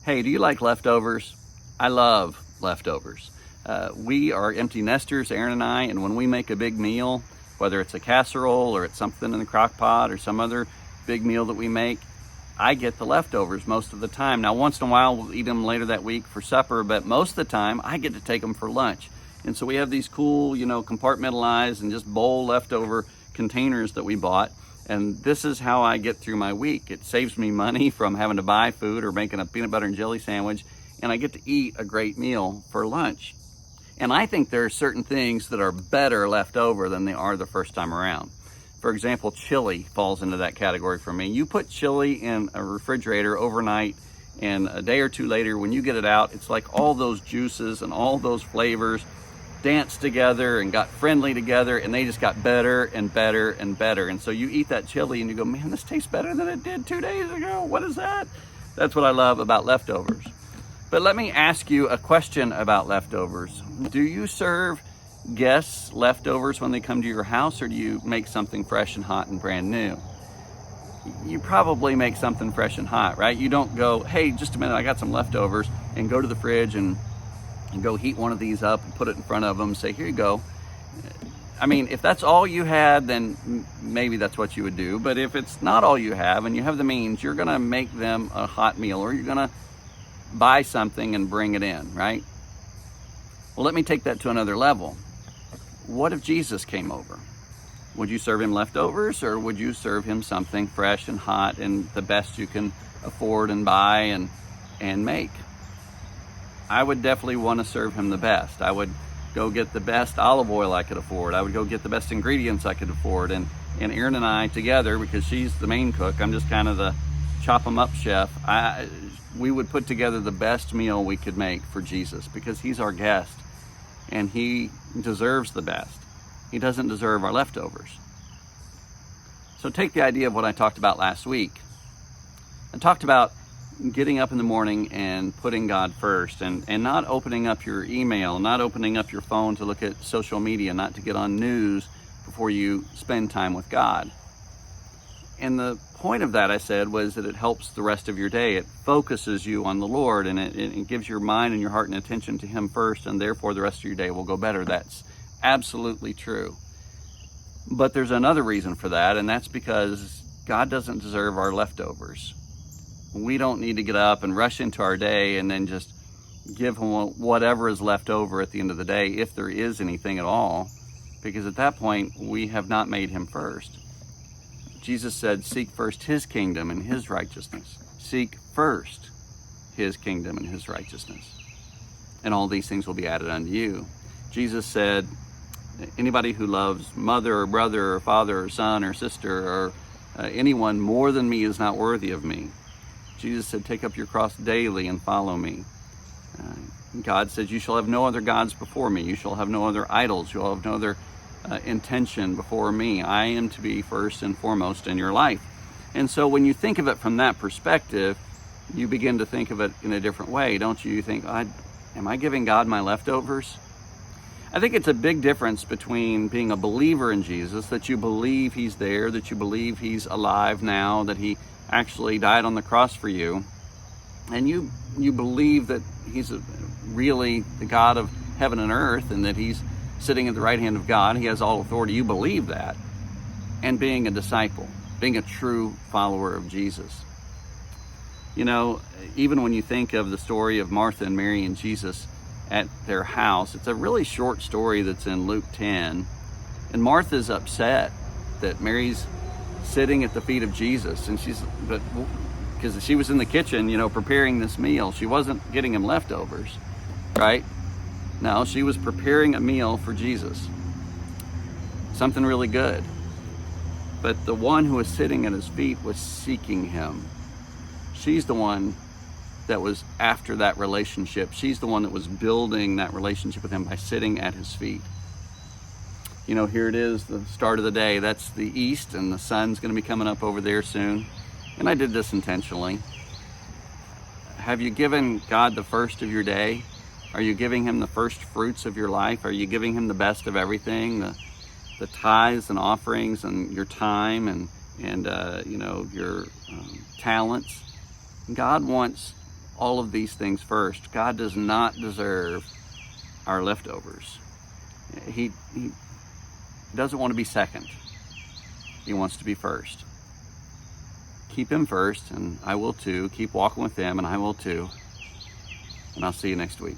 Hey, do you like leftovers? I love leftovers. We are empty nesters, Aaron and I, and when we make a big meal, whether it's a casserole or it's something in the crock pot or some other big meal that we make, I get the leftovers most of the time. Now, once in a while, we'll eat them later that week for supper, but most of the time, I get to take them for lunch. And so we have these cool, compartmentalized and just bowl leftover containers that we bought. And this is how I get through my week. It saves me money from having to buy food or making a peanut butter and jelly sandwich, and I get to eat a great meal for lunch. And I think there are certain things that are better left over than they are the first time around. For example, chili falls into that category for me. You put chili in a refrigerator overnight, and a day or two later, when you get it out, it's like all those juices and all those flavors danced together and got friendly together, and they just got better and better and better. And so you eat that chili and you go, man, this tastes better than it did 2 days ago. What is that? That's what I love about leftovers. But let me ask you a question about leftovers. Do you serve guests leftovers when they come to your house, or do you make something fresh and hot and brand new? You probably make something fresh and hot, right? You don't go, hey, just a minute, I got some leftovers, and go to the fridge and go heat one of these up and put it in front of them and say, here you go. I mean, if that's all you had, then maybe that's what you would do. But if it's not all you have and you have the means, you're going to make them a hot meal, or you're going to buy something and bring it in, right? Well, let me take that to another level. What if Jesus came over? Would you serve him leftovers, or would you serve him something fresh and hot and the best you can afford and buy and make? I would definitely want to serve him the best. I would go get the best olive oil I could afford. I would go get the best ingredients I could afford. And Erin and I together, because she's the main cook, I'm just kind of the chop 'em up chef, we would put together the best meal we could make for Jesus, because he's our guest and he deserves the best. He doesn't deserve our leftovers. So take the idea of what I talked about last week. I talked about getting up in the morning and putting God first, and not opening up your email, not opening up your phone to look at social media, not to get on news before you spend time with God. And the point of that, I said, was that it helps the rest of your day. It focuses you on the Lord, and it gives your mind and your heart and attention to him first, and therefore the rest of your day will go better. That's absolutely true. But there's another reason for that, and that's because God doesn't deserve our leftovers. We don't need to get up and rush into our day and then just give him whatever is left over at the end of the day, if there is anything at all, because at that point, we have not made him first. Jesus said, seek first his kingdom and his righteousness. Seek first his kingdom and his righteousness, and all these things will be added unto you. Jesus said, anybody who loves mother or brother or father or son or sister or anyone more than me is not worthy of me. Jesus said, take up your cross daily and follow me. God said, you shall have no other gods before me. You shall have no other idols. You shall have no other intention before me. I am to be first and foremost in your life. And so when you think of it from that perspective, you begin to think of it in a different way, don't you? You think, am I giving God my leftovers? I think it's a big difference between being a believer in Jesus, that you believe he's there, that you believe he's alive now, that he actually died on the cross for you, and you believe that he's really the God of heaven and earth, and that he's sitting at the right hand of God. He has all authority. You believe that. And being a disciple, being a true follower of Jesus. Even when you think of the story of Martha and Mary and Jesus at their house, it's a really short story that's in Luke 10. And Martha's upset that Mary's sitting at the feet of Jesus, and because she was in the kitchen, preparing this meal. She wasn't getting him leftovers, right? No, she was preparing a meal for Jesus, something really good. But the one who was sitting at his feet was seeking him. She's the one that was after that relationship. She's the one that was building that relationship with him by sitting at his feet. Here it is, the start of the day. That's the east, and the sun's going to be coming up over there soon. And I did this intentionally. Have you given God the first of your day? Are you giving him the first fruits of your life? Are you giving him the best of everything? The tithes and offerings and your time and your talents? God wants all of these things first. God does not deserve our leftovers. He doesn't want to be second. He wants to be first. Keep him first, and I will too. Keep walking with him, and I will too. And I'll see you next week.